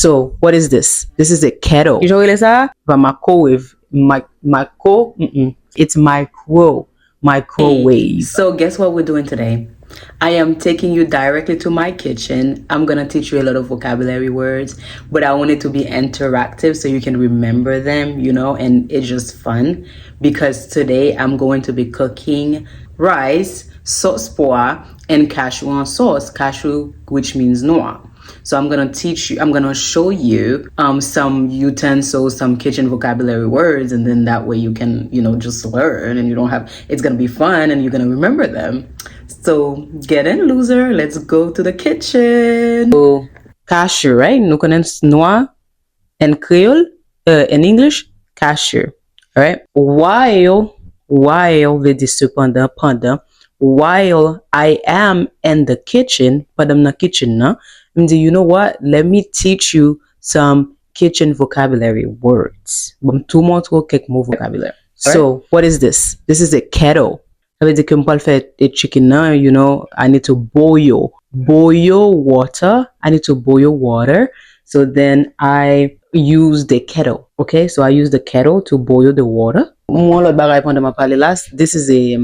So what is this? This is a kettle. You know what it is? Microwave. It's microwave. So guess what we're doing today? I am taking you directly to my kitchen. I'm gonna teach you a lot of vocabulary words, but I want it to be interactive so you can remember them, and it's just fun because today I'm going to be cooking rice, sauce pois, and cashew sauce. Cashew, which means noir. So I'm gonna show you some utensils, some kitchen vocabulary words, and then that way you can, just learn, and it's gonna be fun and you're gonna remember them. So get in, loser. Let's go to the kitchen. So cashew, right? Nous connaissons noir and Kreyòl, in English, cashew. All right. While veut dire cependant, pendant. While I am in the kitchen, pendant na kitchen na, you know what? Let me teach you some kitchen vocabulary words. Tout monde trouve quelques mots vocabulaire. So what is this? This is a kettle. Ça veut dire que m'pral faire chicken na, I need to boil water. I need to boil water. So then I use the kettle. Okay, so I use the kettle to boil the water. This is a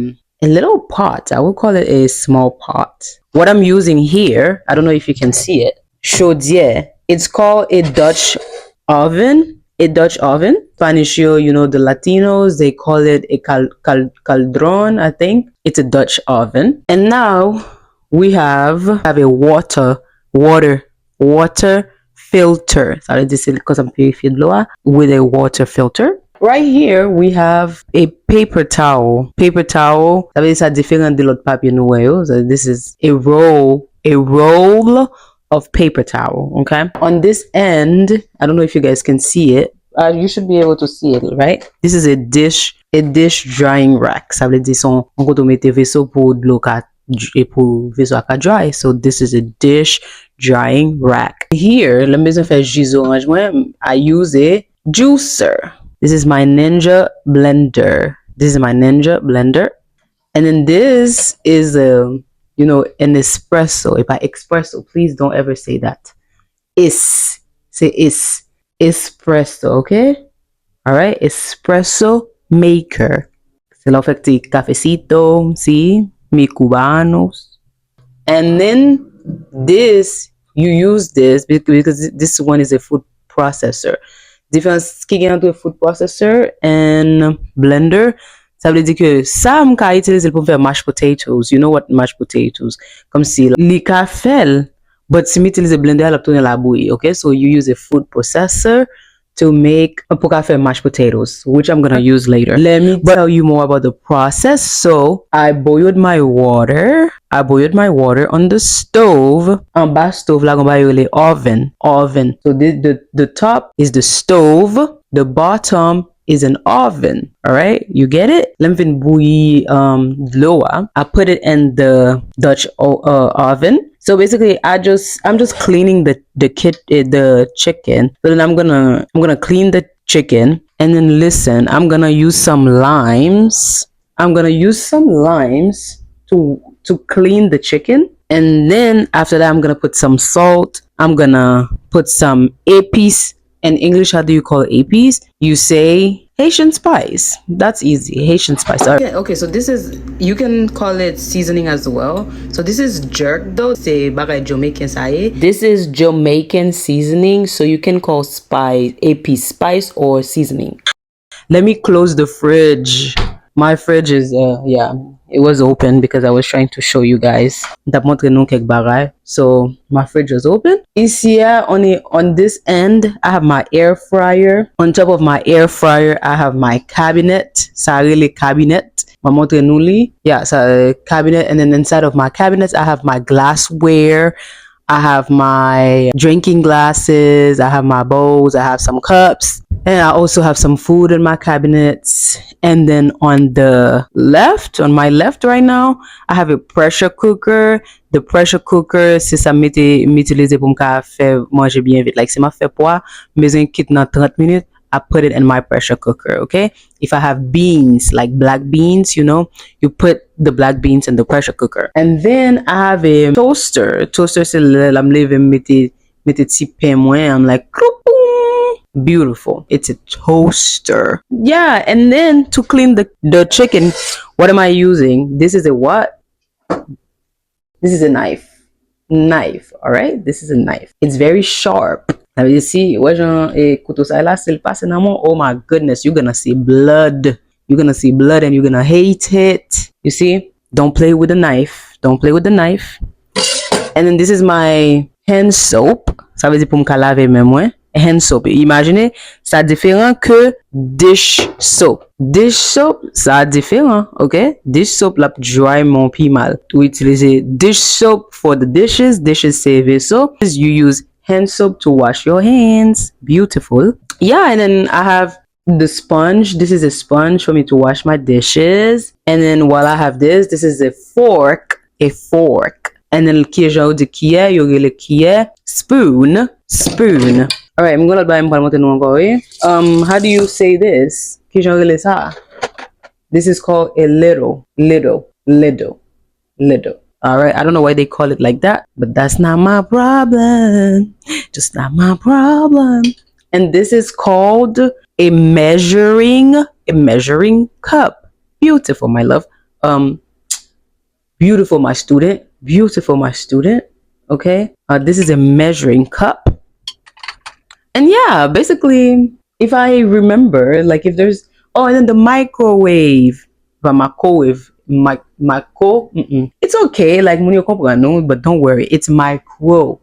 little pot. I would call it a small pot. What I'm using here, I don't know if you can see it. Chaudière. It's called a Dutch oven. A Dutch oven. Spanish, the Latinos, they call it a caldron, I think. It's a Dutch oven. And now we have a water filter. Sorry, this is because I'm with a water filter. Right here we have a paper towel. Paper towel. Ça veut dire ça différent de l'autre papier noir. So this is a roll of paper towel. Okay. On this end, I don't know if you guys can see it. You should be able to see it, right? This is a dish drying rack. Ça veut dire son on peut mettre vaisseau pour de l'eau pour vaisseau à dry. So this is a dish drying rack. Here, let me faire jus orange. I use a juicer. This is my Ninja blender. And then this is an espresso. If I espresso, please don't ever say that. Say espresso, okay? All right, espresso maker. Se lo fait cafecito, sí, mi cubanos. And then you use this because this one is a food processor. Difference kicking into a food processor and blender. Ça veut dire que ça m'ka utiliser pour faire mashed potatoes. You know what mashed potatoes? Comme si li ka fait, but si m'utiliser blender la tourner la bouillie. Okay, so you use a food processor to make pour faire mashed potatoes, which I'm gonna use later. Let me tell you more about the process. So I boiled my water on the stove. En bas stove la gomba oven. So the top is the stove, the bottom is an oven. All right, you get it? Let me bouillir lower. I put it in the Dutch oven. So basically, I'm just cleaning the chicken. So then I'm gonna clean the chicken, and then listen. I'm gonna use some limes. To clean the chicken, and then after that, I'm gonna put some salt. I'm gonna put some épices. In English, how do you call épices? You say Haitian spice. That's easy. Haitian spice. Okay, so this is, you can call it seasoning as well. So this is jerk though. C'est bagay Jamaican saye. This is Jamaican seasoning. So you can call spice, épice spice or seasoning. Let me close the fridge. My fridge is, it was open because I was trying to show you guys. So my fridge was open. Ici, on this end, I have my air fryer. On top of my air fryer, I have my cabinet. Ça really cabinet. Yeah, so cabinet. And then inside of my cabinet, I have my glassware. I have my drinking glasses. I have my bowls. I have some cups. And I also have some food in my cabinets. And then on my left right now, I have a pressure cooker. The pressure cooker, c'est ça m'utiliser pour me faire manger bien vite. Like si ma fait pois, maison quitte dans 30 minutes, I put it in my pressure cooker, okay? If I have beans, like black beans, you put the black beans in the pressure cooker. And then I have a toaster. Toaster, c'est la me leve mette ti pen mwen, I'm like, beautiful. It's a toaster. Yeah, and then to clean the chicken, what am I using? This is a what? This is a knife. Knife, all right? This is a knife. It's very sharp. Now you see, oh my goodness, you're gonna see blood. You're gonna see blood and you're gonna hate it. You see? Don't play with the knife. Don't play with the knife. And then this is my hand soap. Ça veut dire pour me laver même moi. Hand soap. Imaginez, ça différent que dish soap. Dish soap, ça différent, ok? Dish soap la dry mon pi mal. To utiliser dish soap for the dishes. Dishes c'est vaisseau. You use hand soap to wash your hands. Beautiful. Yeah, and then I have the sponge. This is a sponge for me to wash my dishes. And then while I have this is a fork. A fork. And then qui genre de cuillère, you get a cuillère, spoon. All right, I'm gonna buy how do you say this? Qui genre de ça? This is called a little. All right, I don't know why they call it like that, but that's not my problem. Just not my problem. And this is called a measuring cup. Beautiful, my love. Beautiful, my student. Okay, this is a measuring cup. And yeah, basically, if I remember, like if there's and then the microwave, it's okay, like but don't worry, it's microwave.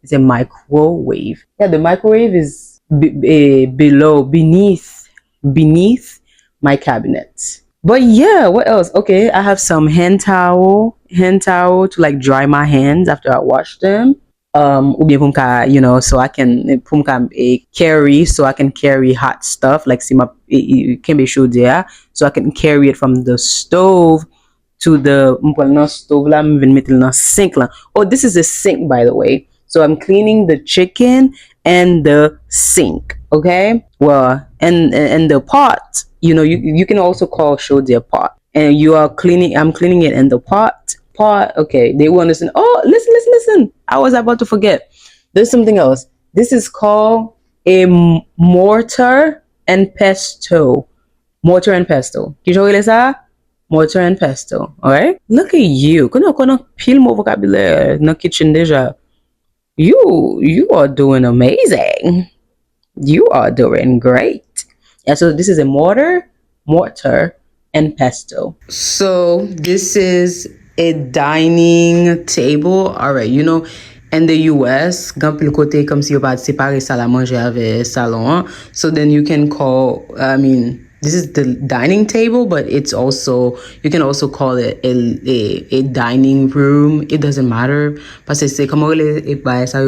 It's a microwave. Yeah, the microwave is beneath my cabinet. But yeah, what else? Okay, I have some hand towel to like dry my hands after I wash them. Ou bien pou mka, so I can carry hot stuff, like si ma kembe chaudière, so I can carry it from the stove to the stove la, sink la. Oh, this is a sink, by the way. So I'm cleaning the chicken and the sink, okay? Well, and the pot, you can also call chaudière pot. And I'm cleaning it in the pot. Okay, they will understand. Oh, listen. I was about to forget. There's something else. This is called a mortar and pestle. Mortar and pestle. Mortar and pestle. All right? Look at you. Kono pile mo vocabulaire na kitchen deja. You are doing amazing. You are doing great. Yeah, so this is a mortar and pestle. So this is a dining table. All right, in the US, gampil kote comme si yo pa séparer salle à manger avec salon. So then you can call, this is the dining table, but it's also, you can also call it a dining room. It doesn't matter. Parce que c'est comme ça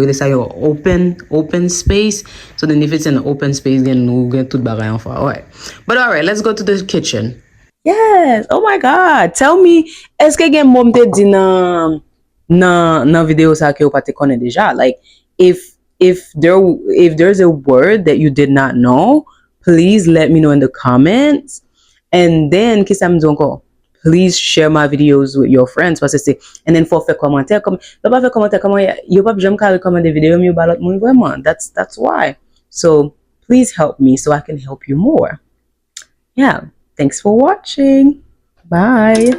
open space. So then if it's an open space, then nous get tout bagay en fa. All right. But all right, let's go to the kitchen. Yes. Oh my God. Tell me, est-ce que gen mom te di nan video sa ke ou pa te konnen deja? Like, if there's a word that you did not know, please let me know in the comments. And then, please share my videos with your friends. And then for faire commentaire, that's why. So please help me so I can help you more. Yeah. Thanks for watching. Bye.